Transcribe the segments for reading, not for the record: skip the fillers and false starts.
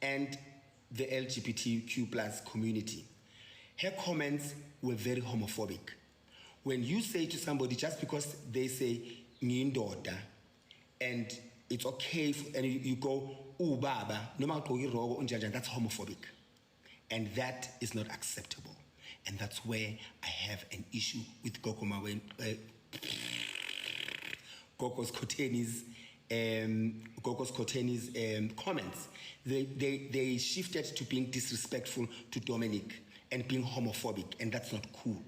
and the LGBTQ plus community. Her comments were very homophobic. When you say to somebody, just because they say ngiyindoda, and it's okay, and you go ubaba, that's homophobic, and that is not acceptable, and that's where I have an issue with Gogo Skhothen's comments. They shifted to being disrespectful to Dominic and being homophobic, and that's not cool.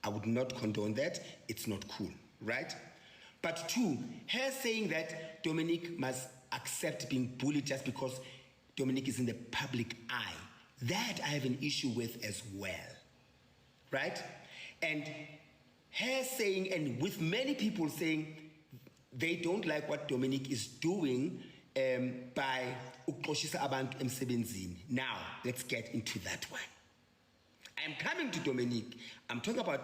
I would not condone that. It's not cool, right? But two, her saying that Dominic must accept being bullied just because Dominic is in the public eye, that I have an issue with as well, right? And her saying, and with many people saying they don't like what Dominic is doing by ukuxoshisa abantu emsebenzini. Now, let's get into that one. I'm coming to Dominic. I'm talking about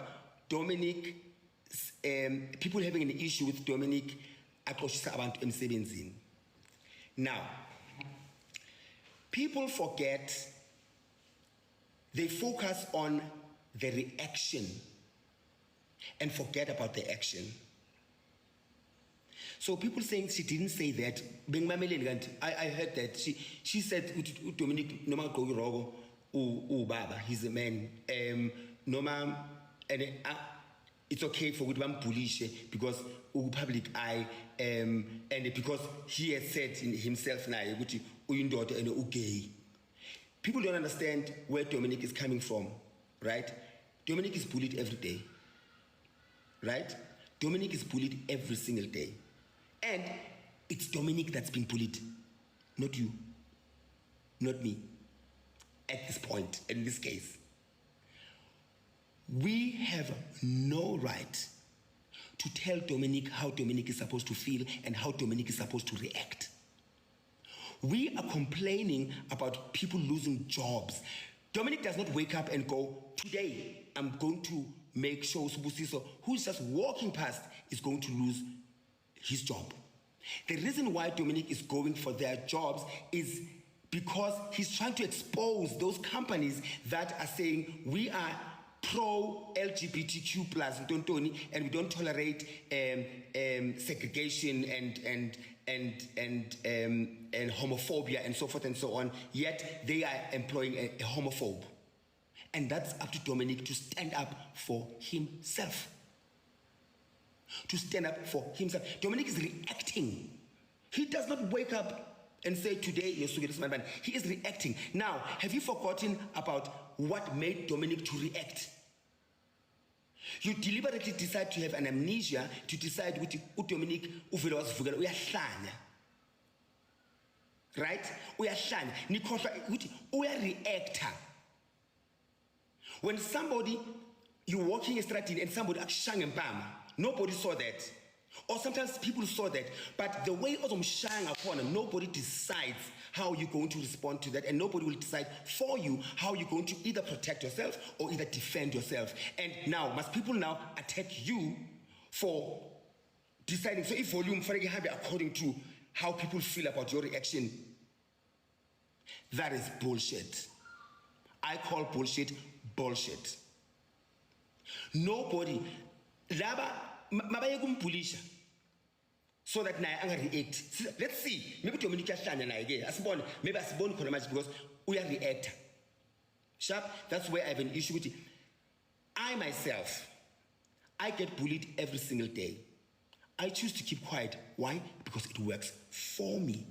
Dominic, people having an issue with Dominic akuxoshisa abantu emsebenzini. Now, people forget, they focus on the reaction and forget about the action. So people saying she didn't say that. I heard that she said Dominic noma ugqoka irogo ubaba, he's a man. Noma and it's okay for ukuthi bambullishe because public eye and because he has said in himself now ukuthi uyindoda and ugay. People don't understand where Dominic is coming from, right? Dominic is bullied every day, right? Dominic is bullied every single day. And it's Dominic that's being bullied, not you, not me, at this point, in this case. We have no right to tell Dominic how Dominic is supposed to feel and how Dominic is supposed to react. We are complaining about people losing jobs. Dominic does not wake up and go, today I'm going to make sure Subusiso, who's just walking past, is going to lose his job. The reason why Dominic is going for their jobs is because he's trying to expose those companies that are saying we are pro-LGBTQ plus and we don't tolerate segregation and homophobia and so forth and so on, yet they are employing a homophobe. And that's up to Dominic to stand up for himself. To stand up for himself. Dominic is reacting. He does not wake up and say, today you're so man. He is reacting. Now, have you forgotten about what made Dominic to react? You deliberately decide to have an amnesia to decide which Dominic uyahlanya. Right? Uyahlanya. Nikhohlwa reactor. When somebody, you're walking a street and somebody akshang empama, nobody saw that. Or sometimes people saw that, but the way shang upon them, nobody decides how you're going to respond to that, and nobody will decide for you how you're going to either protect yourself or either defend yourself. And now, must people now attack you for deciding? So if volume according to how people feel about your reaction, that is bullshit. I call bullshit bullshit. Nobody so that I react. Let's see. Maybe Dominic maybe because we are react. Sharp. That's where I have an issue with it. I myself, I get bullied every single day. I choose to keep quiet. Why? Because it works for me.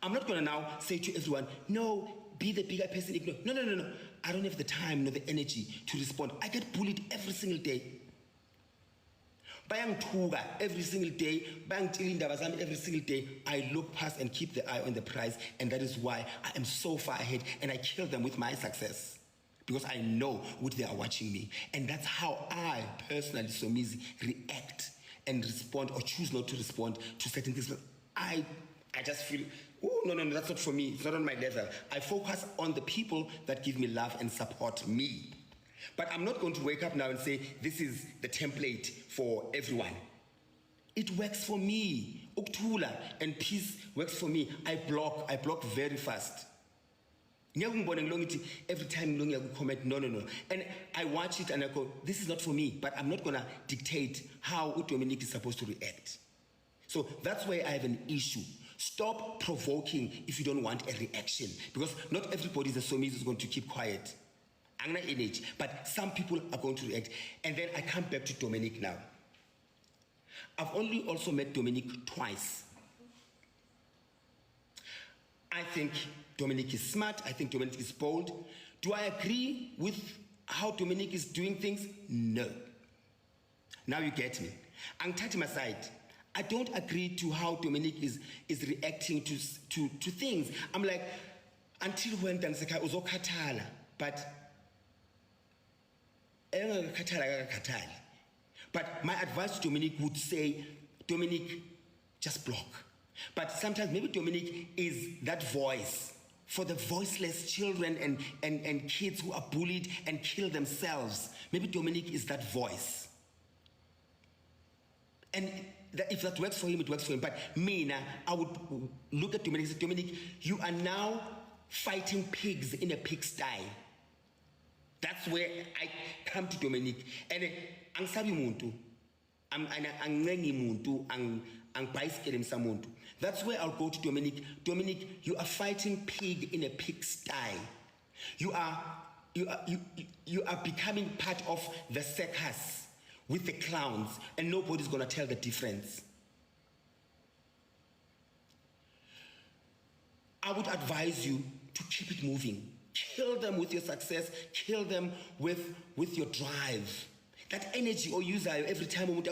I'm not gonna now say to everyone, no, be the bigger person. No. I don't have the time nor the energy to respond. I get bullied every single day. Bayangithuka every single day, bayangitshela indaba zami every single day. I look past and keep the eye on the prize, and that is why I am so far ahead, and I kill them with my success because I know what they are watching me, and that's how I personally, uSomizi, react and respond or choose not to respond to certain things. I just feel, oh no, that's not for me. It's not on my level. I focus on the people that give me love and support me. But I'm not going to wake up now and say, this is the template for everyone. It works for me. Ukuthula and peace works for me. I block very fast. Every time I comment, no. And I watch it and I go, this is not for me, but I'm not going to dictate how uDominic is supposed to react. So that's why I have an issue. Stop provoking if you don't want a reaction, because not everybody is a uSomizi is going to keep quiet. I'm not in age, but some people are going to react. And then I come back to Dominic now. I've only also met Dominic twice. I think Dominic is smart. I think Dominic is bold. Do I agree with how Dominic is doing things? No. Now you get me. I'm touching my side. I don't agree to how Dominic is reacting to things. I'm like, until when Danseka uzokhathala, but my advice to Dominic would say, Dominic, just block. But sometimes maybe Dominic is that voice for the voiceless children and kids who are bullied and kill themselves. Maybe Dominic is that voice. And if that works for him, it works for him. But me, I would look at Dominic and say, Dominic, you are now fighting pigs in a pigsty. That's where I come to Dominic. And ang sabi muntu, ang ngengi muntu, ang bicycle samuntu. That's where I'll go to Dominic. Dominic, you are fighting pig in a pigsty. You are becoming part of the circus with the clowns, and nobody's gonna tell the difference. I would advise you to keep it moving. Kill them with your success. Kill them with your drive. That energy or user every time you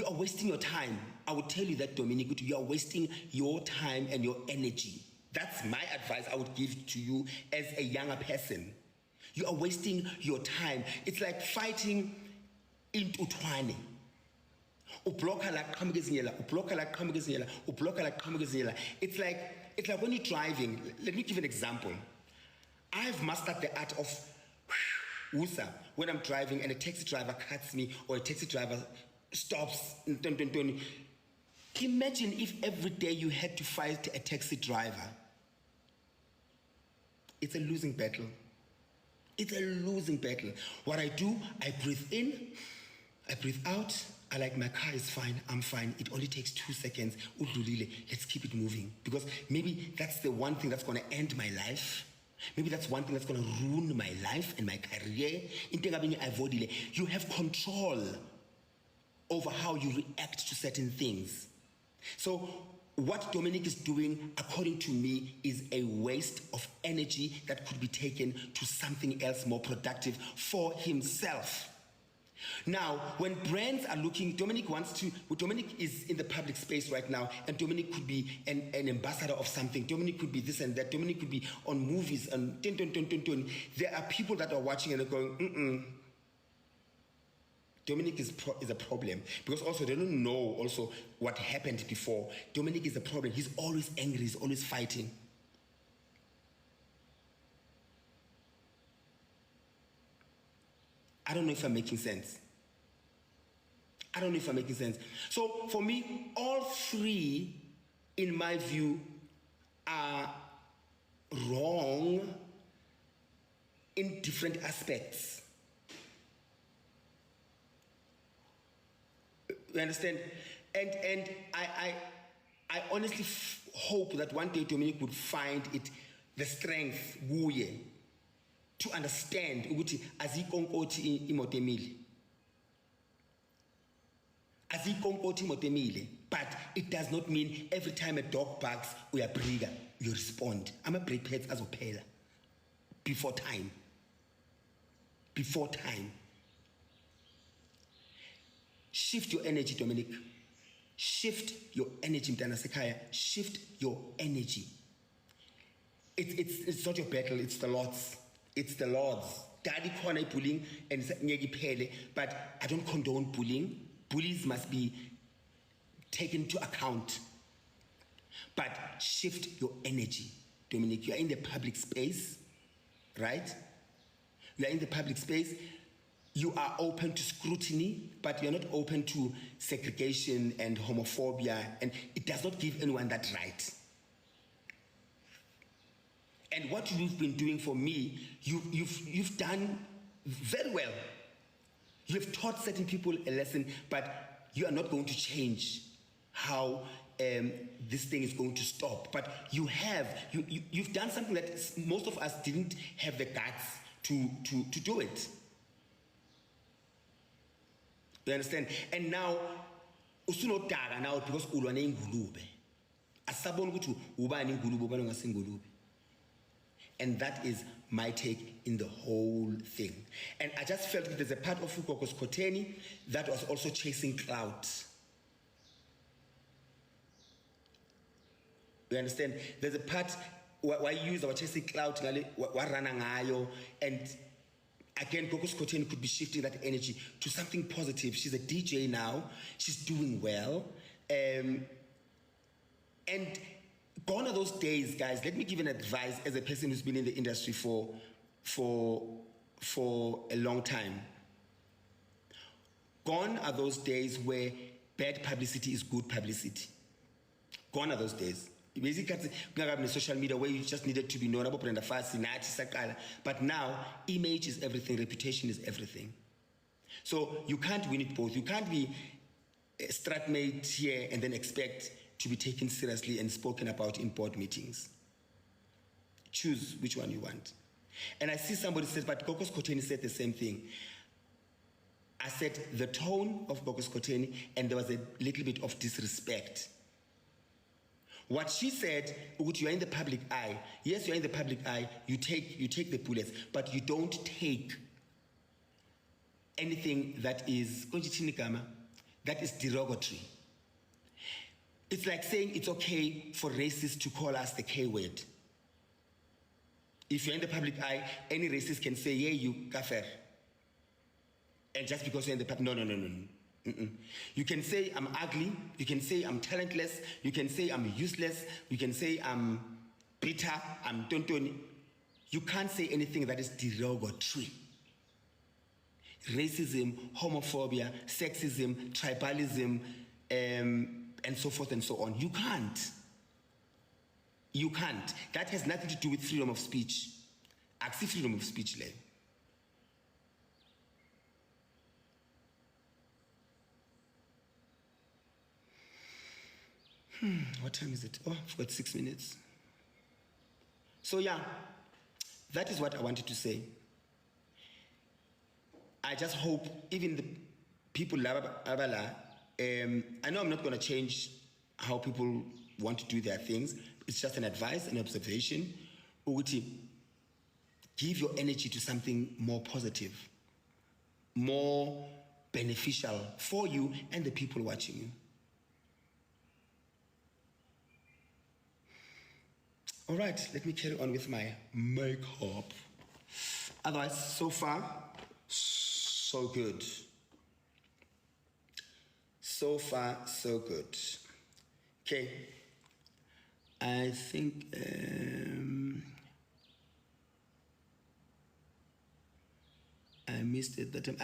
are wasting your time. I would tell you that, Dominic, you are wasting your time and your energy. That's my advice I would give to you as a younger person. You are wasting your time. It's like fighting into Twane. It's like when you're driving. Let me give an example. I've mastered the art of Usa when I'm driving and a taxi driver cuts me or a taxi driver stops. Imagine if every day you had to fight a taxi driver. It's a losing battle. It's a losing battle. What I do, I breathe in, I breathe out. I like, my car is fine, I'm fine. It only takes 2 seconds. Let's keep it moving. Because maybe that's the one thing that's going to end my life. Maybe that's one thing that's going to ruin my life and my career. You have control over how you react to certain things. So what Dominic is doing, according to me, is a waste of energy that could be taken to something else more productive for himself. Now, when brands are looking, Dominic is in the public space right now, and Dominic could be an ambassador of something. Dominic could be this and that. Dominic could be on movies and there are people that are watching and are going, Dominic is a problem, because also they don't know also what happened before. Dominic is a problem. He's always angry. He's always fighting. I don't know if I'm making sense. So for me, all three, in my view, are wrong in different aspects. You understand? And I honestly hope that one day Dominic would find it, the strength, to understand ukuthi azikonkoti imotemile. But it does not mean every time a dog barks uyabriga, you respond. I'm a break pets as opela. Before time. Shift your energy, Dominic. Shift your energy, Mtana Sekaya. Shift your energy. It's not your battle, it's the Lord's. It's the Lord's. Daddy corner bullying and pele, but I don't condone bullying. Bullies must be taken into account. But shift your energy, Dominic. You are in the public space, right? You are in the public space. you are open to scrutiny, but you're not open to segregation and homophobia, and it does not give anyone that right. And what you've been doing for me, you've done very well. You have taught certain people a lesson, but you are not going to change how this thing is going to stop. But you've done something that most of us didn't have the guts to do it. You understand? And now, usunodaka now because ulwane ingulube. Asabona ukuthi ubani ingulube ubani ngasingulube. And that is my take in the whole thing. And I just felt that there's a part of ugogo Skhothen that was also chasing clout. You understand? There's a part where you use our chasing clout, and again, ugogo Skhothen could be shifting that energy to something positive. She's a DJ now. She's doing well. And gone are those days, guys. Let me give an advice as a person who's been in the industry for a long time. Gone are those days where bad publicity is good publicity. Gone are those days. Basically, social media where you just needed to be known about, but now image is everything, reputation is everything. So you can't win it both. You can't be a stratmate here and then expect to be taken seriously and spoken about in board meetings. Choose which one you want. And I see somebody says, but ugogo Skhothen said the same thing. I said the tone of ugogo Skhothen, and there was a little bit of disrespect. What she said, you are in the public eye. Yes, you are in the public eye. You take the bullets, but you don't take anything that is derogatory. It's like saying it's okay for racists to call us the K word. If you're in the public eye, any racist can say, yeah, you kafir. And just because you're in the public, no. You can say I'm ugly, you can say I'm talentless, you can say I'm useless, you can say I'm bitter, I'm tontoni. You can't say anything that is derogatory. Racism, homophobia, sexism, tribalism, and so forth and so on. You can't. You can't. That has nothing to do with freedom of speech. I see freedom of speech there. What time is it? Oh, I've got 6 minutes. So yeah, that is what I wanted to say. I just hope even the people, I know I'm not going to change how people want to do their things. It's just an advice, an observation. Give your energy to something more positive, more beneficial for you and the people watching you. All right, let me carry on with my makeup. Otherwise, so far, so good. So far, so good. Okay. I think I missed it that time.